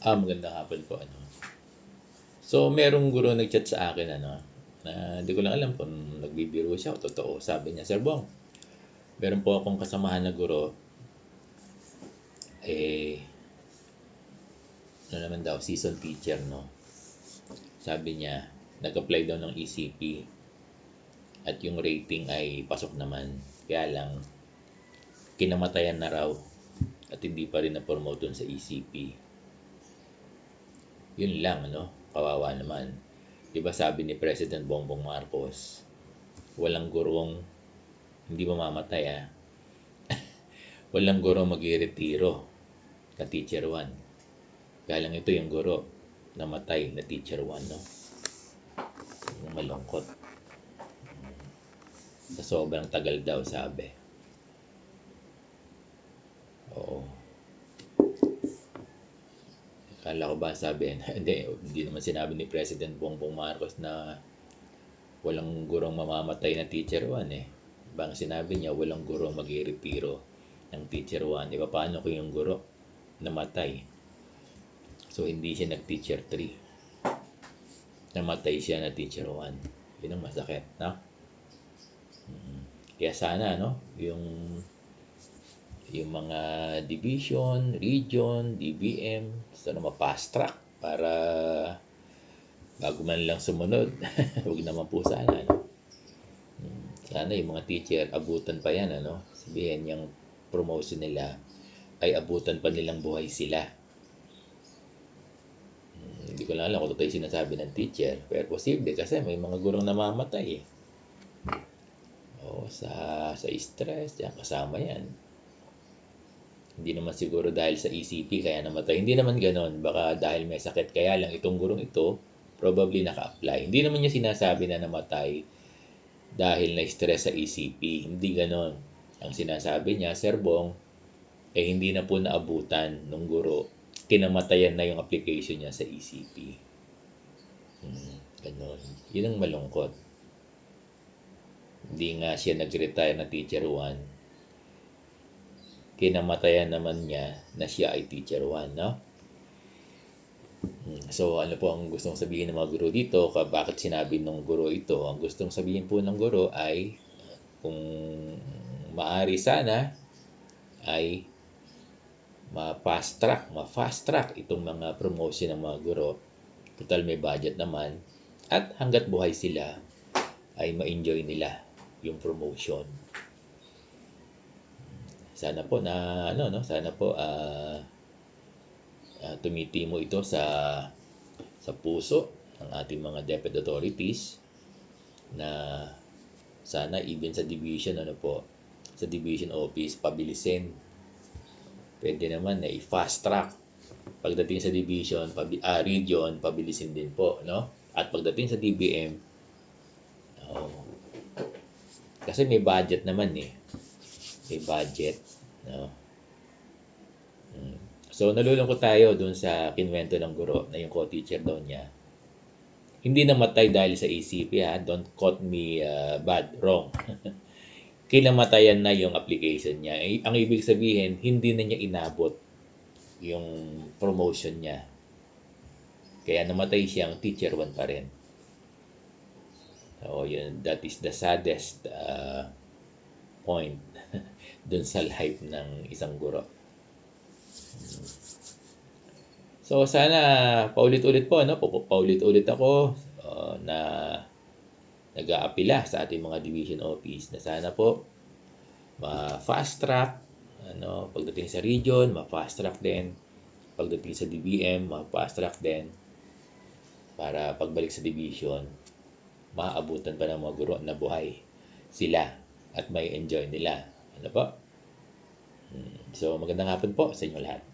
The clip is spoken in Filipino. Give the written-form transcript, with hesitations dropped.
Magandang hapon po, ano. So, merong guro nag-chat sa akin, ano, na hindi ko lang alam kung nagbibiro siya o totoo. Sabi niya, Sir Bong, meron po akong kasamahan na guro, eh, ano naman daw, season teacher, no. Sabi niya, nag-apply daw ng ECP at yung rating ay pasok naman. Kaya lang, kinamatayan na raw at hindi pa rin na-promote dun sa ECP. Yun lang, ano, kawawa naman. Diba sabi ni President Bongbong Marcos, walang gurong hindi mamamatay, ah. Walang guro mag-iretiro na teacher 1. Kaya lang ito yung guro namatay na teacher 1, no? Yung malungkot. Sa sobrang tagal daw, sabi. Oo. Akala ko ba sabi, hindi naman sinabi ni President Bongbong Marcos na walang gurong mamamatay na teacher 1, eh. Bang sinabi niya, walang guro mag-iretiro ng teacher 1. Iba paano kung yung guro namatay? So, hindi siya nag-teacher 3. Namatay siya na teacher 1. Yun ang masakit, no? Kaya sana, no? Yung mga division, region, DBM, sana ma-fast track para bago man lang sumunod. Huwag naman po sana, no? Sana yung mga teacher, abutan pa yan, ano? Sabihin, yung promotion nila ay abutan pa nilang buhay sila. Hindi ko lang alam kung totoo yung sinasabi ng teacher. Pero posible kasi may mga gurong namamatay, eh. O, sa stress, yan, kasama yan. Hindi naman siguro dahil sa ECP kaya namatay. Hindi naman ganon. Baka dahil may sakit. Kaya lang itong gurong ito, probably naka-apply. Hindi naman niya sinasabi na namatay dahil na-stress sa ECP. Hindi ganon. Ang sinasabi niya, Sir Bong, hindi na po naabutan ng guro. Kinamatayan na yung application niya sa ECP. Ganon. Yun ang malungkot. Hindi nga siya nag-retire na teacher 1. Kinamatayan naman niya na siya ay teacher 1, no? So, ano po ang gustong sabihin ng mga guro dito? Bakit sinabi ng guro ito? Ang gustong sabihin po ng guro ay kung maari sana ay ma-fast track itong mga promotion ng mga guro. Total may budget naman. At hanggat buhay sila ay ma-enjoy nila yung promotion. Sana po na sana po tumitimo ito sa puso ng ating mga DepEd authorities na sana even sa division sa division office pabilisin. Pwede naman na i-fast track. Pagdating sa division, region, pabilisin din po, no? At pagdating sa DBM, kasi may budget naman, eh. May budget, no? So, nalulungkot tayo dun sa kinwento ng guro na yung co-teacher daw niya. Hindi namatay dahil sa ECP, ha? Don't quote me wrong. Kinamatayan na yung application niya. Ang ibig sabihin, hindi na niya inabot yung promotion niya. Kaya namatay siyang teacher 1 pa rin. So, yun, that is the saddest point dun sa life ng isang guro. So, sana paulit-ulit po, no? Paulit-ulit ako na nag-aapila sa ating mga division office na sana po ma-fast track, pagdating sa region, ma-fast track din. Pagdating sa DBM, ma-fast track din. Para pagbalik sa division, maaabutan pa ng mga guro na buhay sila at may enjoy nila. Ano po? So, magandang hapon po sa inyo lahat.